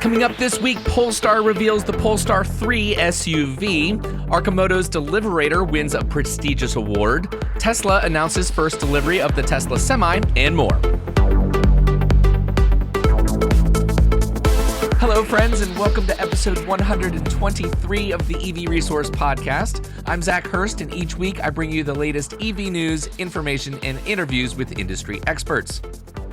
Coming up this week, Polestar reveals the Polestar 3 SUV. Arcimoto's Deliverator wins a prestigious award. Tesla announces first delivery of the Tesla Semi, and more. Hello, friends, and welcome to episode 123 of the EV Resource Podcast. I'm Zach Hurst, and each week I bring you the latest EV news, information, and interviews with industry experts.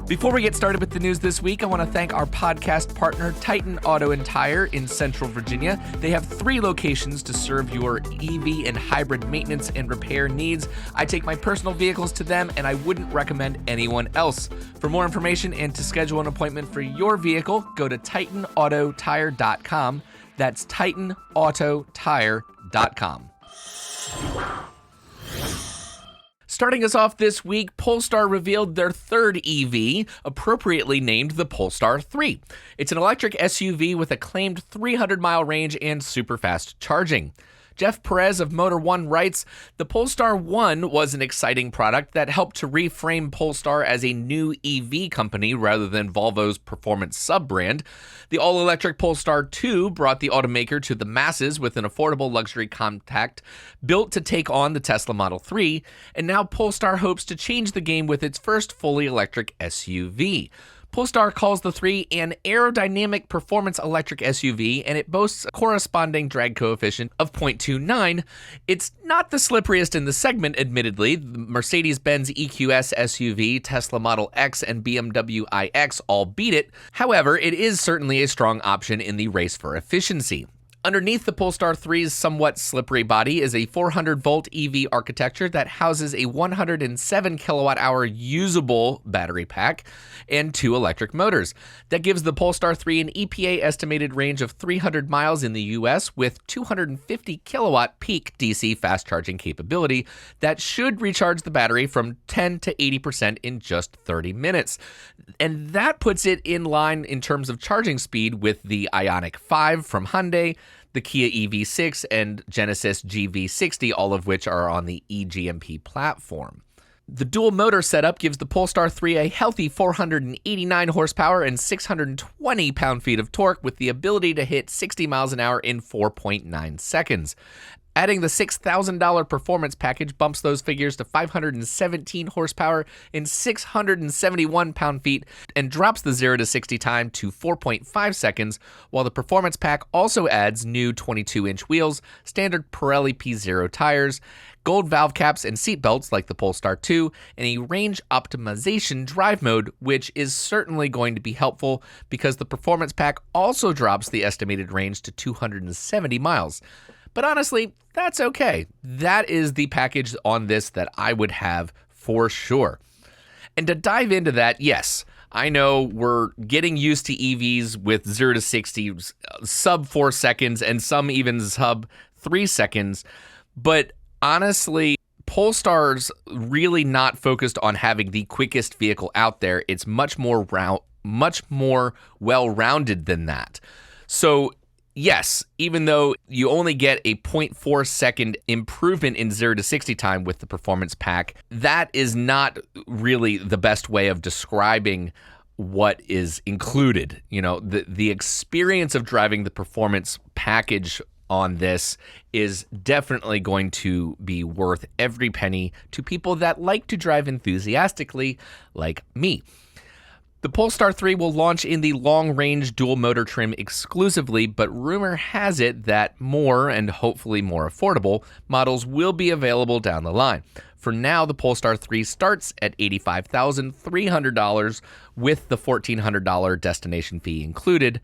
Before we get started with the news this week, I want to thank our podcast partner, Titan Auto and Tire in Central Virginia. They have 3 locations to serve your EV and hybrid maintenance and repair needs. I take my personal vehicles to them, and I wouldn't recommend anyone else. For more information and to schedule an appointment for your vehicle, go to titanautotire.com. That's titanautotire.com. Starting us off this week, Polestar revealed their third EV, appropriately named the Polestar 3. It's an electric SUV with a claimed 300-mile range and super fast charging. Jeff Perez of Motor One writes, the Polestar 1 was an exciting product that helped to reframe Polestar as a new EV company rather than Volvo's performance sub-brand. The all-electric Polestar 2 brought the automaker to the masses with an affordable luxury compact built to take on the Tesla Model 3, and now Polestar hopes to change the game with its first fully electric SUV. Polestar calls the 3 an aerodynamic performance electric SUV, and it boasts a corresponding drag coefficient of 0.29. It's not the slipperiest in the segment, admittedly. The Mercedes-Benz EQS SUV, Tesla Model X, and BMW iX all beat it. However, it is certainly a strong option in the race for efficiency. Underneath the Polestar 3's somewhat slippery body is a 400-volt EV architecture that houses a 107 kilowatt-hour usable battery pack and 2 electric motors. That gives the Polestar 3 an EPA estimated range of 300 miles in the U.S. with 250 kilowatt peak DC fast charging capability that should recharge the battery from 10 to 80% in just 30 minutes. And that puts it in line in terms of charging speed with the Ioniq 5 from Hyundai, the Kia EV6, and Genesis GV60, all of which are on the eGMP platform. The dual motor setup gives the Polestar 3 a healthy 489 horsepower and 620 pound-feet of torque with the ability to hit 60 miles an hour in 4.9 seconds. Adding the $6,000 performance package bumps those figures to 517 horsepower and 671 pound-feet and drops the 0 to 60 time to 4.5 seconds, while the performance pack also adds new 22-inch wheels, standard Pirelli P0 tires, gold valve caps and seat belts like the Polestar 2, and a range optimization drive mode, which is certainly going to be helpful because the performance pack also drops the estimated range to 270 miles. But honestly, that's okay. That is the package on this that I would have for sure. And to dive into that, yes, I know we're getting used to EVs with 0 to 60 sub 4 seconds and some even sub 3 seconds. But honestly, Polestar's really not focused on having the quickest vehicle out there. It's much more well-rounded than that. So yes, even though you only get a 0.4 second improvement in 0 to 60 time with the performance pack, that is not really the best way of describing what is included. You know, the experience of driving the performance package on this is definitely going to be worth every penny to people that like to drive enthusiastically like me. The Polestar 3 will launch in the long-range dual-motor trim exclusively, but rumor has it that more, and hopefully more affordable, models will be available down the line. For now, the Polestar 3 starts at $85,300 with the $1,400 destination fee included.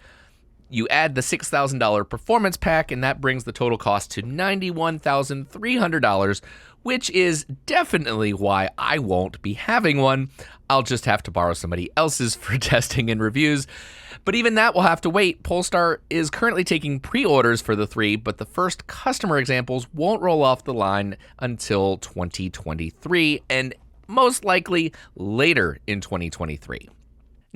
You add the $6,000 performance pack, and that brings the total cost to $91,300, which is definitely why I won't be having one. I'll just have to borrow somebody else's for testing and reviews. But even that will have to wait. Polestar is currently taking pre-orders for the 3, but the first customer examples won't roll off the line until 2023, and most likely later in 2023.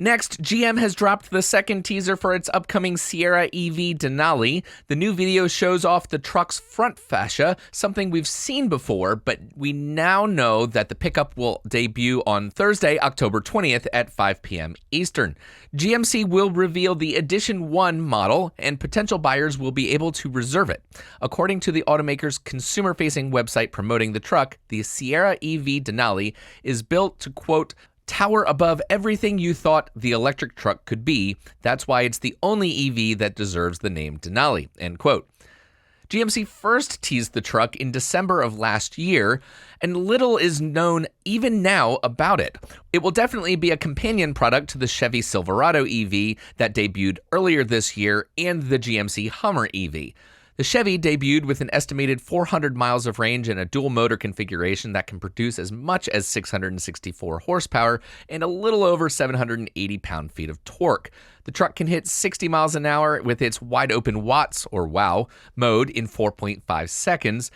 Next, GM has dropped the second teaser for its upcoming Sierra EV Denali. The new video shows off the truck's front fascia, something we've seen before, but we now know that the pickup will debut on Thursday, October 20th at 5 p.m. Eastern. GMC will reveal the Edition 1 model, and potential buyers will be able to reserve it. According to the automaker's consumer-facing website promoting the truck, the Sierra EV Denali is built to, quote, tower above everything you thought the electric truck could be. That's why it's the only EV that deserves the name Denali, end quote. GMC first teased the truck in December of last year, and little is known even now about it. It will definitely be a companion product to the Chevy Silverado EV that debuted earlier this year and the GMC Hummer EV. The Chevy debuted with an estimated 400 miles of range and a dual motor configuration that can produce as much as 664 horsepower and a little over 780 pound-feet of torque. The truck can hit 60 miles an hour with its wide-open watts, or WOW, mode in 4.5 seconds.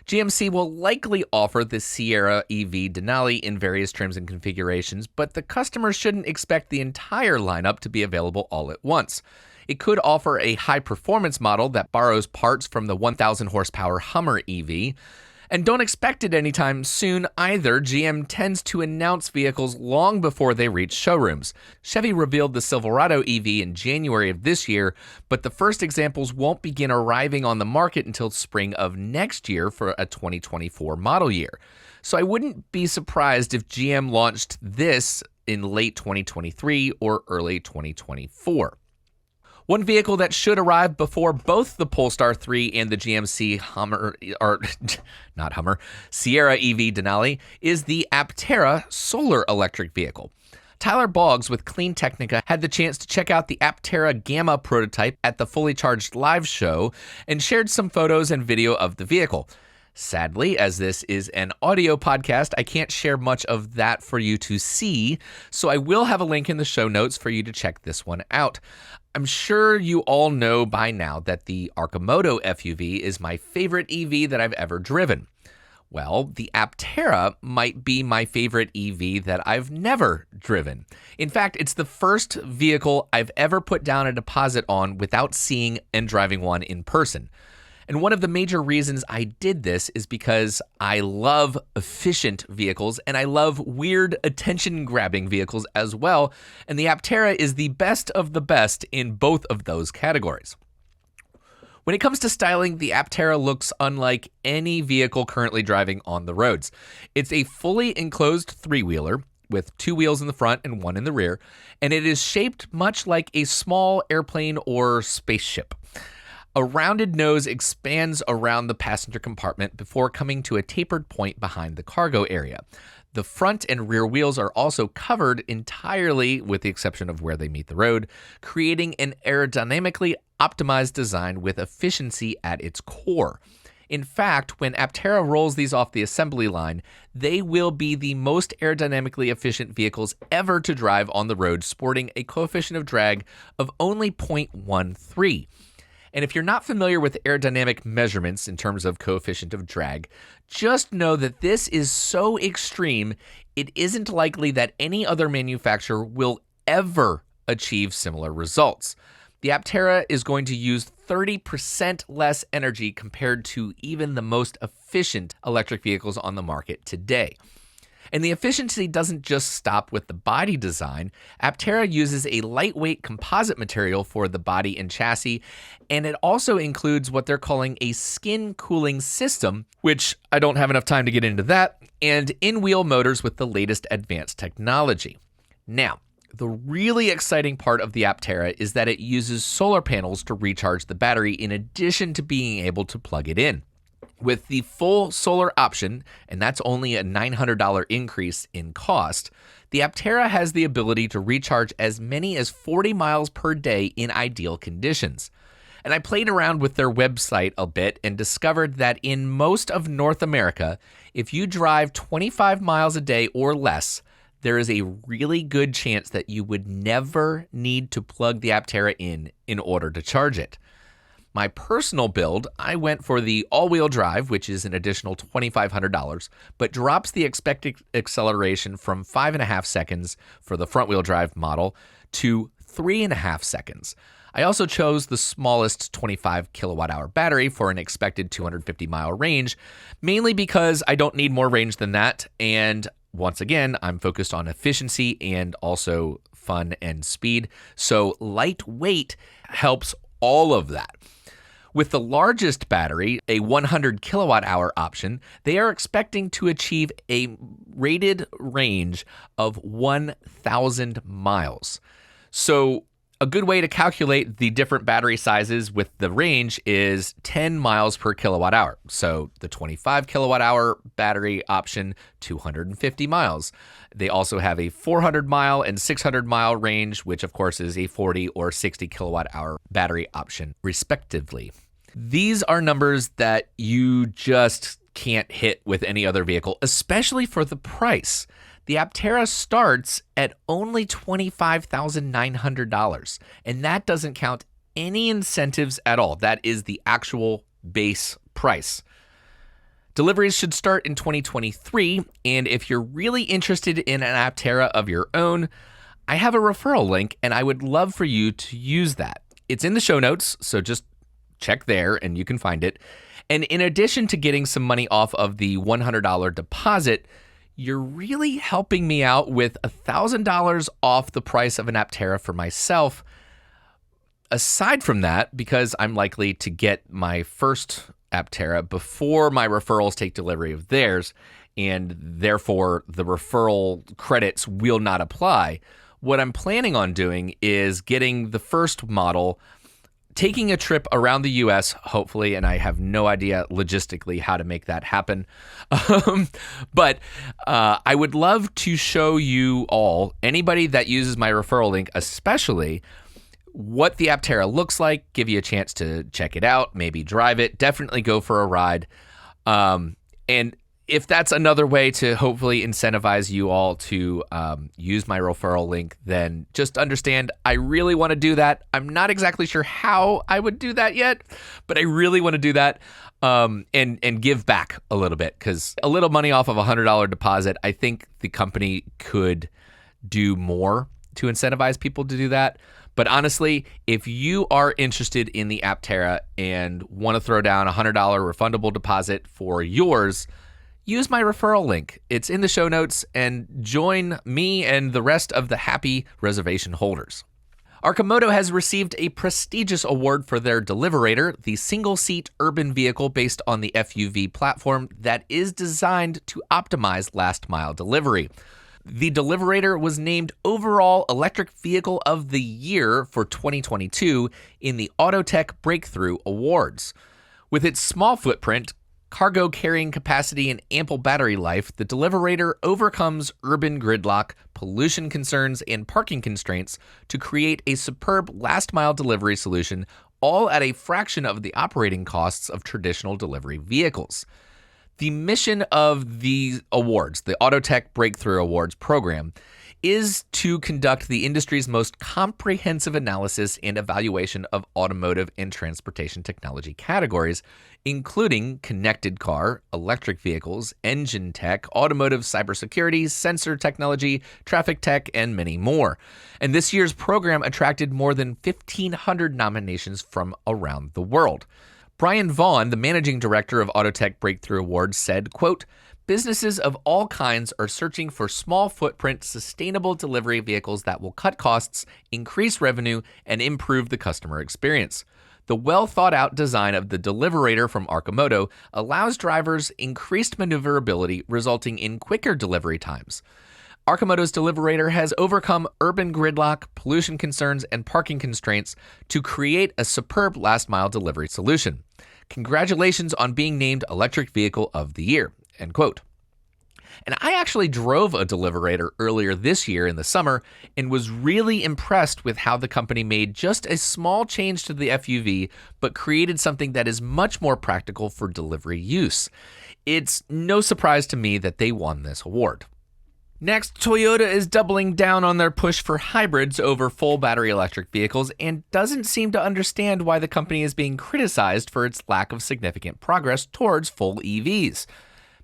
GMC will likely offer the Sierra EV Denali in various trims and configurations, but the customer shouldn't expect the entire lineup to be available all at once. It could offer a high-performance model that borrows parts from the 1,000 horsepower Hummer EV. And don't expect it anytime soon either. GM tends to announce vehicles long before they reach showrooms. Chevy revealed the Silverado EV in January of this year, but the first examples won't begin arriving on the market until spring of next year for a 2024 model year. So I wouldn't be surprised if GM launched this in late 2023 or early 2024. One vehicle that should arrive before both the Polestar 3 and the GMC Sierra EV Denali is the Aptera solar electric vehicle. Tyler Boggs with Clean Technica had the chance to check out the Aptera Gamma prototype at the Fully Charged live show and shared some photos and video of the vehicle. Sadly, as this is an audio podcast, I can't share much of that for you to see, so I will have a link in the show notes for you to check this one out. I'm sure you all know by now that the Arcimoto SUV is my favorite EV that I've ever driven. Well, the Aptera might be my favorite EV that I've never driven. In fact, it's the first vehicle I've ever put down a deposit on without seeing and driving one in person. And one of the major reasons I did this is because I love efficient vehicles and I love weird attention-grabbing vehicles as well, and the Aptera is the best of the best in both of those categories. When it comes to styling, the Aptera looks unlike any vehicle currently driving on the roads. It's a fully enclosed three-wheeler with two wheels in the front and one in the rear, and it is shaped much like a small airplane or spaceship. A rounded nose expands around the passenger compartment before coming to a tapered point behind the cargo area. The front and rear wheels are also covered entirely, with the exception of where they meet the road, creating an aerodynamically optimized design with efficiency at its core. In fact, when Aptera rolls these off the assembly line, they will be the most aerodynamically efficient vehicles ever to drive on the road, sporting a coefficient of drag of only 0.13. And if you're not familiar with aerodynamic measurements in terms of coefficient of drag, just know that this is so extreme, it isn't likely that any other manufacturer will ever achieve similar results. The Aptera is going to use 30% less energy compared to even the most efficient electric vehicles on the market today. And the efficiency doesn't just stop with the body design. Aptera uses a lightweight composite material for the body and chassis, and it also includes what they're calling a skin cooling system, which I don't have enough time to get into that, and in-wheel motors with the latest advanced technology. Now, the really exciting part of the Aptera is that it uses solar panels to recharge the battery in addition to being able to plug it in. With the full solar option, and that's only a $900 increase in cost, the Aptera has the ability to recharge as many as 40 miles per day in ideal conditions. And I played around with their website a bit and discovered that in most of North America, if you drive 25 miles a day or less, there is a really good chance that you would never need to plug the Aptera in order to charge it. My personal build, I went for the all-wheel drive, which is an additional $2,500, but drops the expected acceleration from 5.5 seconds for the front-wheel drive model to 3.5 seconds. I also chose the smallest 25 kilowatt-hour battery for an expected 250-mile range, mainly because I don't need more range than that, and once again, I'm focused on efficiency and also fun and speed, so lightweight helps all of that. With the largest battery, a 100 kilowatt-hour option, they are expecting to achieve a rated range of 1,000 miles. So a good way to calculate the different battery sizes with the range is 10 miles per kilowatt hour. So the 25 kilowatt hour battery option, 250 miles. They also have a 400 mile and 600 mile range, which of course is a 40 or 60 kilowatt hour battery option, respectively. These are numbers that you just can't hit with any other vehicle, especially for the price. The Aptera starts at only $25,900, and that doesn't count any incentives at all. That is the actual base price. Deliveries should start in 2023, and if you're really interested in an Aptera of your own, I have a referral link, and I would love for you to use that. It's in the show notes, so just check there and you can find it. And in addition to getting some money off of the $100 deposit, you're really helping me out with $1,000 off the price of an Aptera for myself. Aside from that, because I'm likely to get my first Aptera before my referrals take delivery of theirs, and therefore the referral credits will not apply, what I'm planning on doing is getting the first model, taking a trip around the U.S., hopefully, and I have no idea logistically how to make that happen. But I would love to show you all, anybody that uses my referral link especially, what the Aptera looks like, give you a chance to check it out, maybe drive it, definitely go for a ride. And if that's another way to hopefully incentivize you all to use my referral link, then just understand I really want to do that. I'm not exactly sure how I would do that yet, but I really want to do that and give back a little bit, because a little money off of a $100 deposit, I think the company could do more to incentivize people to do that. But honestly, if you are interested in the Aptera and want to throw down a $100 refundable deposit for yours, use my referral link. It's in the show notes, and join me and the rest of the happy reservation holders. Arcimoto has received a prestigious award for their Deliverator, the single-seat urban vehicle based on the FUV platform that is designed to optimize last-mile delivery. The Deliverator was named Overall Electric Vehicle of the Year for 2022 in the Autotech Breakthrough Awards. With its small footprint, cargo carrying capacity, and ample battery life, the Deliverator overcomes urban gridlock, pollution concerns, and parking constraints to create a superb last-mile delivery solution, all at a fraction of the operating costs of traditional delivery vehicles. The mission of the awards, the Autotech Breakthrough Awards program, is to conduct the industry's most comprehensive analysis and evaluation of automotive and transportation technology categories, including connected car, electric vehicles, engine tech, automotive cybersecurity, sensor technology, traffic tech, and many more. And this year's program attracted more than 1,500 nominations from around the world. Brian Vaughn, the managing director of Autotech Breakthrough Awards, said, quote, "Businesses of all kinds are searching for small footprint, sustainable delivery vehicles that will cut costs, increase revenue, and improve the customer experience. The well-thought-out design of the Deliverator from Arcimoto allows drivers increased maneuverability, resulting in quicker delivery times. Arcimoto's Deliverator has overcome urban gridlock, pollution concerns, and parking constraints to create a superb last-mile delivery solution. Congratulations on being named Electric Vehicle of the Year," end quote. And I actually drove a Deliverator earlier this year in the summer and was really impressed with how the company made just a small change to the FUV, but created something that is much more practical for delivery use. It's no surprise to me that they won this award. Next, Toyota is doubling down on their push for hybrids over full battery electric vehicles and doesn't seem to understand why the company is being criticized for its lack of significant progress towards full EVs.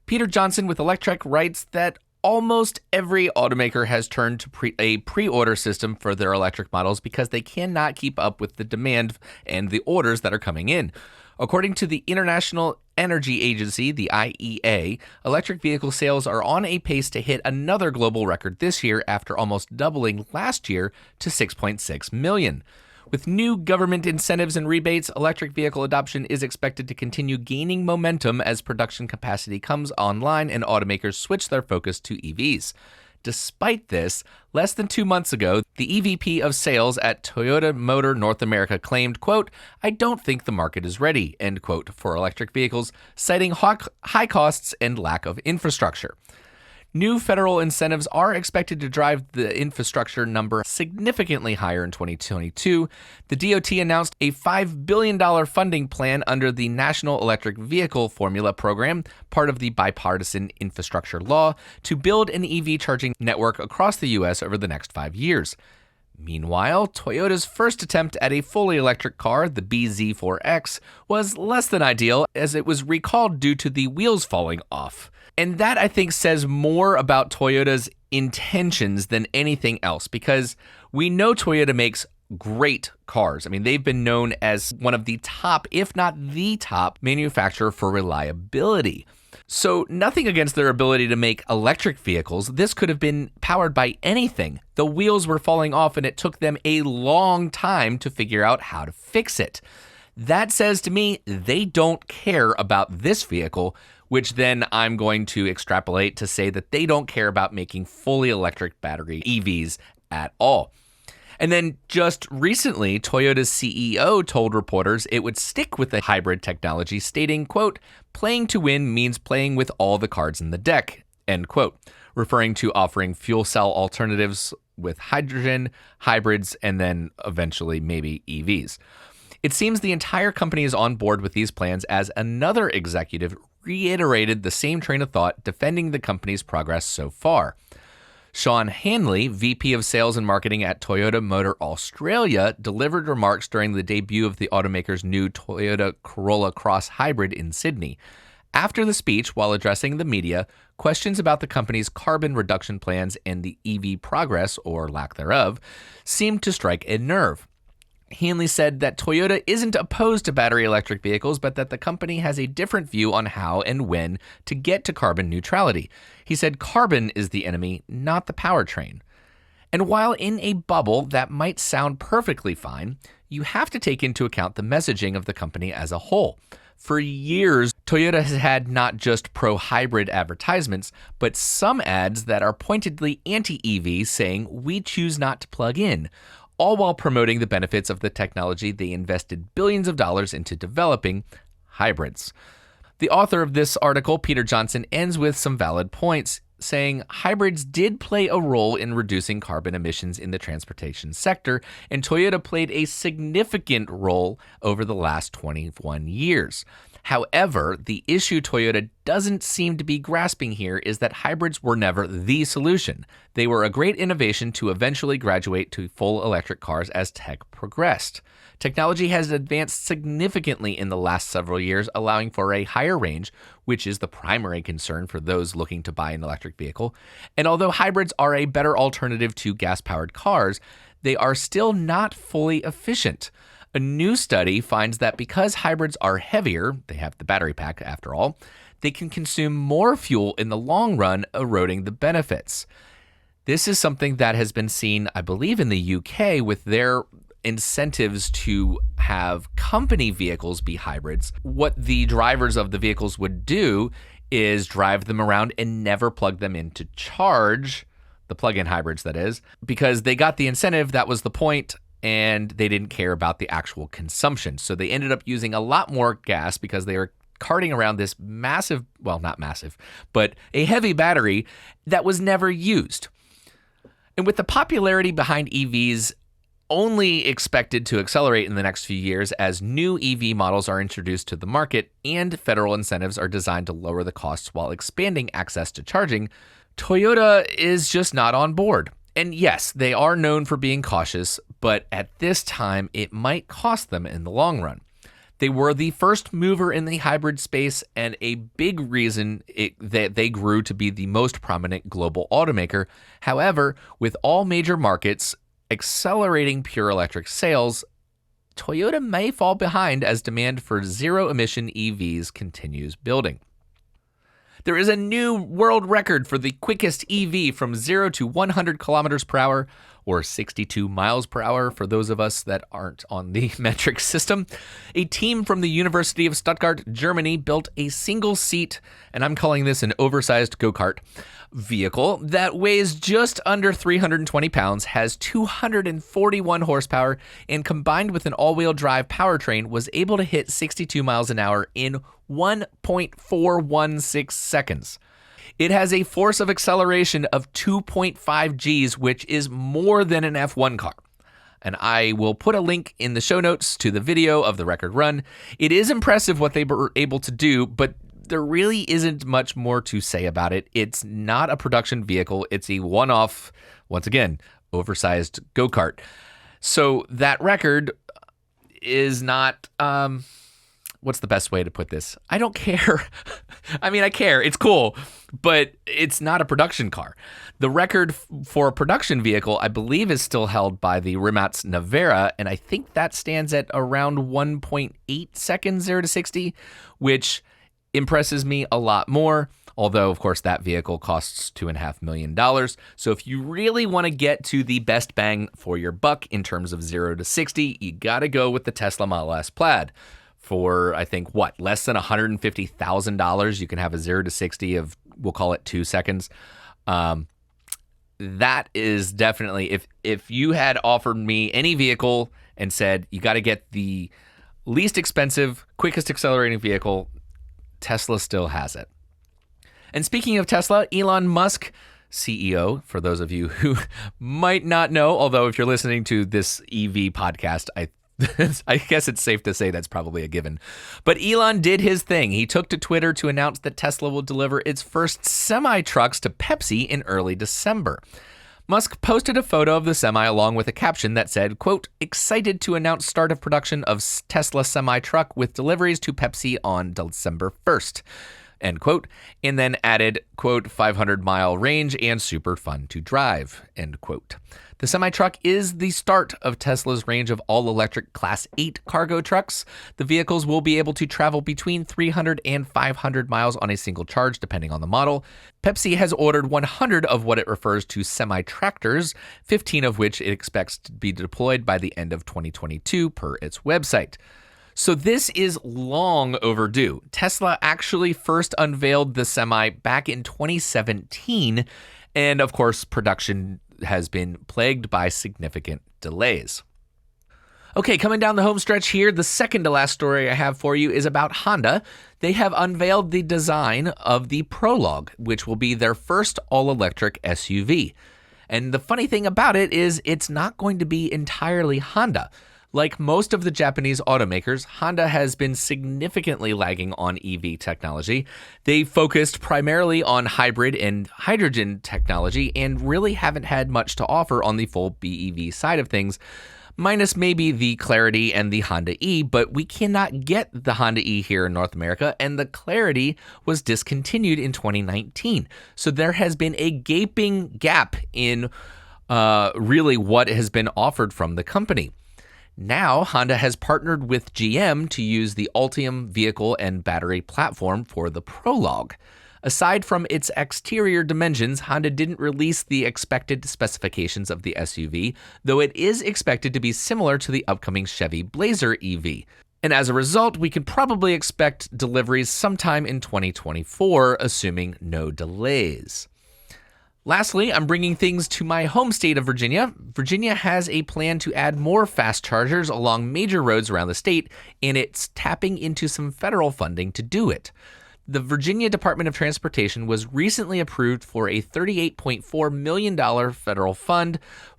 Peter Johnson with Electrek writes that almost every automaker has turned to a pre-order system for their electric models because they cannot keep up with the demand and the orders that are coming in. According to the International Energy Agency, the IEA, electric vehicle sales are on a pace to hit another global record this year after almost doubling last year to 6.6 million. With new government incentives and rebates, electric vehicle adoption is expected to continue gaining momentum as production capacity comes online and automakers switch their focus to EVs. Despite this, less than 2 months ago, the EVP of sales at Toyota Motor North America claimed, quote, "I don't think the market is ready," end quote, for electric vehicles, citing high costs and lack of infrastructure. New federal incentives are expected to drive the infrastructure number significantly higher in 2022. The DOT announced a $5 billion funding plan under the National Electric Vehicle Formula Program, part of the bipartisan infrastructure law, to build an EV charging network across the U.S. over the next 5 years. Meanwhile, Toyota's first attempt at a fully electric car, the BZ4X, was less than ideal as it was recalled due to the wheels falling off. And that, I think, says more about Toyota's intentions than anything else, because we know Toyota makes great cars. I mean, they've been known as one of the top, if not the top, manufacturer for reliability. So nothing against their ability to make electric vehicles. This could have been powered by anything. The wheels were falling off and it took them a long time to figure out how to fix it. That says to me they don't care about this vehicle, which then I'm going to extrapolate to say that they don't care about making fully electric battery EVs at all. And then just recently, Toyota's CEO told reporters it would stick with the hybrid technology, stating, quote, "Playing to win means playing with all the cards in the deck," end quote, referring to offering fuel cell alternatives with hydrogen, hybrids, and then eventually maybe EVs. It seems the entire company is on board with these plans as another executive reiterated the same train of thought, defending the company's progress so far. Sean Hanley, VP of Sales and Marketing at Toyota Motor Australia, delivered remarks during the debut of the automaker's new Toyota Corolla Cross Hybrid in Sydney. After the speech, while addressing the media, questions about the company's carbon reduction plans and the EV progress, or lack thereof, seemed to strike a nerve. Hanley said that Toyota isn't opposed to battery electric vehicles, but that the company has a different view on how and when to get to carbon neutrality. He said carbon is the enemy, not the powertrain. And while in a bubble that might sound perfectly fine, you have to take into account the messaging of the company as a whole. For years, Toyota has had not just pro-hybrid advertisements, but some ads that are pointedly anti-EV saying, "We choose not to plug in," all while promoting the benefits of the technology they invested billions of dollars into developing, hybrids. The author of this article, Peter Johnson, ends with some valid points, saying hybrids did play a role in reducing carbon emissions in the transportation sector, and Toyota played a significant role over the last 21 years. However, the issue Toyota doesn't seem to be grasping here is that hybrids were never the solution. They were a great innovation to eventually graduate to full electric cars as tech progressed. Technology has advanced significantly in the last several years, allowing for a higher range, which is the primary concern for those looking to buy an electric vehicle. And although hybrids are a better alternative to gas-powered cars, they are still not fully efficient. A new study finds that because hybrids are heavier, they have the battery pack after all, they can consume more fuel in the long run, eroding the benefits. This is something that has been seen, I believe, in the UK with their incentives to have company vehicles be hybrids. What the drivers of the vehicles would do is drive them around and never plug them in to charge, the plug-in hybrids that is, because they got the incentive, that was the point, and they didn't care about the actual consumption. So they ended up using a lot more gas because they were carting around this massive, well, not massive, but a heavy battery that was never used. And with the popularity behind EVs only expected to accelerate in the next few years as new EV models are introduced to the market and federal incentives are designed to lower the costs while expanding access to charging, Toyota is just not on board. And yes, they are known for being cautious, but at this time, it might cost them in the long run. They were the first mover in the hybrid space and a big reason that they grew to be the most prominent global automaker. However, with all major markets accelerating pure electric sales, Toyota may fall behind as demand for zero-emission EVs continues building. There is a new world record for the quickest EV from 0 to 100 kilometers per hour, or 62 miles per hour for those of us that aren't on the metric system. A team from the University of Stuttgart, Germany, built a single-seat, and I'm calling this an oversized go-kart, vehicle that weighs just under 320 pounds, has 241 horsepower, and combined with an all-wheel drive powertrain, was able to hit 62 miles an hour in 1.416 seconds. It has a force of acceleration of 2.5 Gs, which is more than an F1 car. And I will put a link in the show notes to the video of the record run. It is impressive what they were able to do, but there really isn't much more to say about it. It's not a production vehicle. It's a one-off, once again, oversized go-kart. So that record is not... what's the best way to put this? I don't care. I mean, I care. It's cool, but it's not a production car. The record for a production vehicle, I believe, is still held by the Rimac Nevera, and I think that stands at around 1.8 seconds 0 to 60, which impresses me a lot more. Although, of course, that vehicle costs $2.5 million. So if you really want to get to the best bang for your buck in terms of 0 to 60, you got to go with the Tesla Model S Plaid. For, I think, less than $150,000, you can have a 0 to 60 of, we'll call it 2 seconds. That is definitely, if you had offered me any vehicle and said, you got to get the least expensive, quickest accelerating vehicle, Tesla still has it. And speaking of Tesla, Elon Musk, CEO, for those of you who might not know, although if you're listening to this EV podcast, I guess it's safe to say that's probably a given. But Elon did his thing. He took to Twitter to announce that Tesla will deliver its first semi-trucks to Pepsi in early December. Musk posted a photo of the semi along with a caption that said, quote, "Excited to announce start of production of Tesla semi-truck with deliveries to Pepsi on December 1st. End quote, and then added, quote, 500-mile range and super fun to drive, end quote. The semi-truck is the start of Tesla's range of all-electric Class 8 cargo trucks. The vehicles will be able to travel between 300 and 500 miles on a single charge, depending on the model. Pepsi has ordered 100 of what it refers to semi-tractors, 15 of which it expects to be deployed by the end of 2022, per its website. So this is long overdue. Tesla actually first unveiled the Semi back in 2017, and of course, production has been plagued by significant delays. Okay, coming down the home stretch here, the second to last story I have for you is about Honda. They have unveiled the design of the Prologue, which will be their first all-electric SUV. And the funny thing about it is it's not going to be entirely Honda. Like most of the Japanese automakers, Honda has been significantly lagging on EV technology. They focused primarily on hybrid and hydrogen technology and really haven't had much to offer on the full BEV side of things, minus maybe the Clarity and the Honda E, but we cannot get the Honda E here in North America, and the Clarity was discontinued in 2019. So there has been a gaping gap in really what has been offered from the company. Now, Honda has partnered with GM to use the Ultium vehicle and battery platform for the Prologue. Aside from its exterior dimensions, Honda didn't release the expected specifications of the SUV, though it is expected to be similar to the upcoming Chevy Blazer EV. And as a result, we can probably expect deliveries sometime in 2024, assuming no delays. Lastly, I'm bringing things to my home state of Virginia. Virginia has a plan to add more fast chargers along major roads around the state, and it's tapping into some federal funding to do it. The Virginia Department of Transportation was recently approved for a $38.4 million federal fund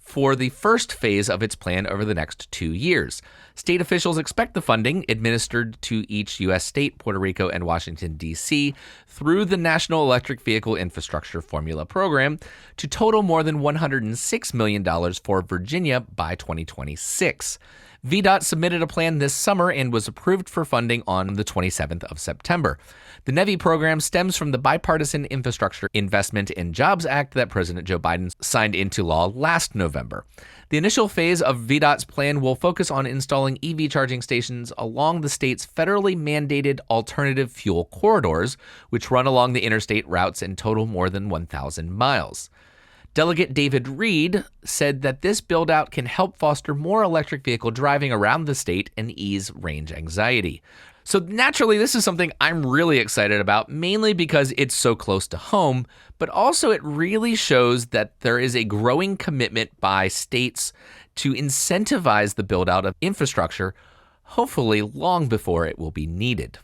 for the first phase of its plan over the next 2 years. State officials expect the funding, administered to each U.S. state, Puerto Rico, and Washington, D.C., through the National Electric Vehicle Infrastructure Formula Program, to total more than $106 million for Virginia by 2026. VDOT submitted a plan this summer and was approved for funding on the 27th of September. The NEVI program stems from the Bipartisan Infrastructure Investment and Jobs Act that President Joe Biden signed into law last November. The initial phase of VDOT's plan will focus on installing EV charging stations along the state's federally mandated alternative fuel corridors, which run along the interstate routes and total more than 1,000 miles. Delegate David Reed said that this build-out can help foster more electric vehicle driving around the state and ease range anxiety. So naturally, this is something I'm really excited about, mainly because it's so close to home, but also it really shows that there is a growing commitment by states to incentivize the build-out of infrastructure, hopefully long before it will be needed.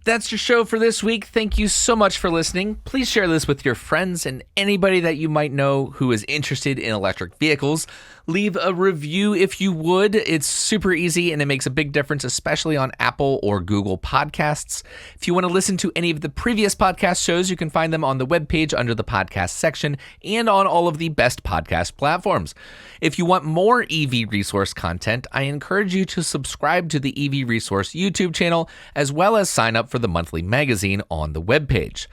That's your show for this week. Thank you so much for listening. Please share this with your friends and anybody that you might know who is interested in electric vehicles. Leave a review if you would. It's super easy and it makes a big difference, especially on Apple or Google Podcasts. If you want to listen to any of the previous podcast shows, you can find them on the webpage under the podcast section and on all of the best podcast platforms. If you want more EV Resource content, I encourage you to subscribe to the EV Resource YouTube channel, as well as sign up for the monthly magazine on the webpage.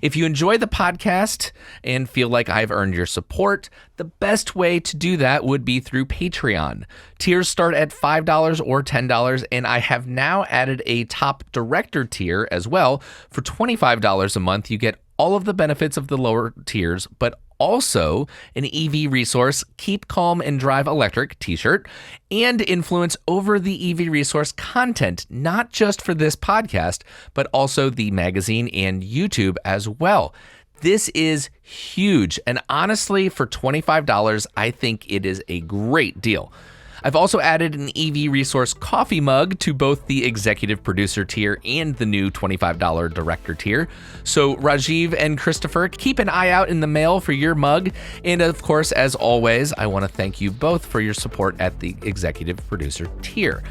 If you enjoy the podcast and feel like I've earned your support, the best way to do that would be through Patreon. Tiers start at $5 or $10, and I have now added a top director tier as well. For $25 a month, you get all of the benefits of the lower tiers, but also an EV Resource Keep Calm and Drive Electric t-shirt, and influence over the EV Resource content, not just for this podcast, but also the magazine and YouTube as well. This is huge, and honestly, for $25, I think it is a great deal. I've also added an EV Resource coffee mug to both the executive producer tier and the new $25 director tier. So Rajeev and Christopher, keep an eye out in the mail for your mug. And of course, as always, I want to thank you both for your support at the executive producer tier.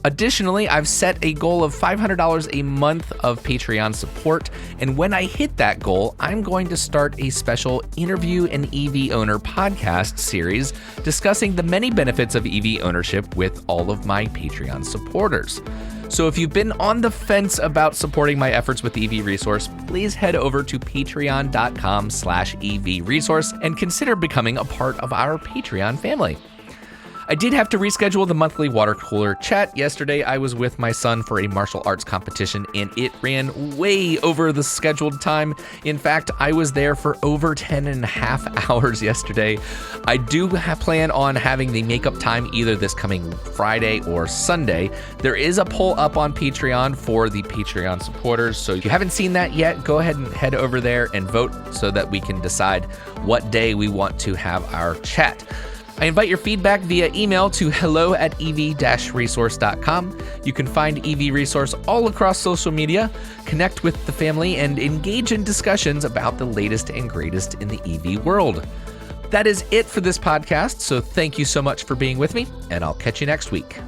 Additionally, I've set a goal of $500 a month of Patreon support, and when I hit that goal, I'm going to start a special Interview an EV Owner podcast series discussing the many benefits of EV ownership with all of my Patreon supporters. So if you've been on the fence about supporting my efforts with EV Resource, please head over to patreon.com/EV Resource and consider becoming a part of our Patreon family. I did have to reschedule the monthly water cooler chat. Yesterday, I was with my son for a martial arts competition, and it ran way over the scheduled time. In fact, I was there for over 10 and a half hours yesterday. I do plan on having the makeup time either this coming Friday or Sunday. There is a poll up on Patreon for the Patreon supporters, so if you haven't seen that yet, go ahead and head over there and vote so that we can decide what day we want to have our chat. I invite your feedback via email to hello@ev-resource.com. You can find EV Resource all across social media, connect with the family, and engage in discussions about the latest and greatest in the EV world. That is it for this podcast, so thank you so much for being with me, and I'll catch you next week.